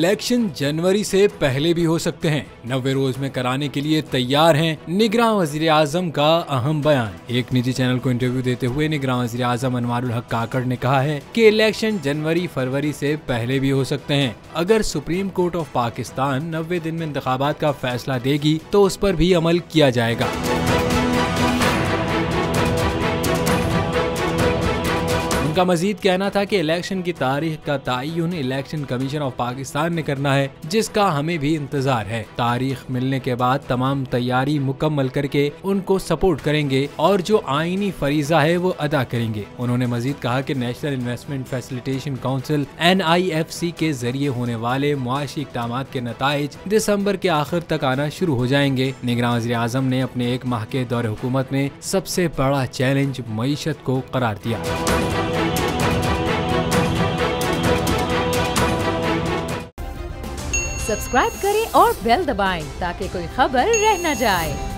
Election जनवरी से पहले भी हो सकते हैं, 90 रोज में कराने के लिए तैयार हैं, निगरान वजीर आजम का अहम बयान। एक निजी चैनल को इंटरव्यू देते हुए निगरान वजीर आजम अनवारुल हक काकड़ ने कहा है कि इलेक्शन जनवरी फरवरी से पहले भी हो सकते हैं। अगर सुप्रीम कोर्ट ऑफ पाकिस्तान 90 दिन में इंतखाबात का फैसला देगी तो उस पर भी अमल किया जाएगा। उनका मजीद कहना था कि इलेक्शन की तारीख का तयन इलेक्शन कमीशन ऑफ पाकिस्तान ने करना है, जिसका हमें भी इंतजार है। तारीख मिलने के बाद तमाम तैयारी मुकम्मल करके उनको सपोर्ट करेंगे और जो आईनी फरीजा है वो अदा करेंगे। उन्होंने मजीद कहा कि national investment facilitation council NIFC के जरिए होने वाले मुआशी इक़दाम के नताइज दिसंबर के आखिर तक आना शुरू हो जाएंगे। निगरान वज़ीर आज़म ने अपने 1 माह के दौरे हुकूमत में सबसे बड़ा चैलेंज मईशत को करार दिया। सब्सक्राइब करें और बेल दबाएं ताकि कोई खबर रह न जाए।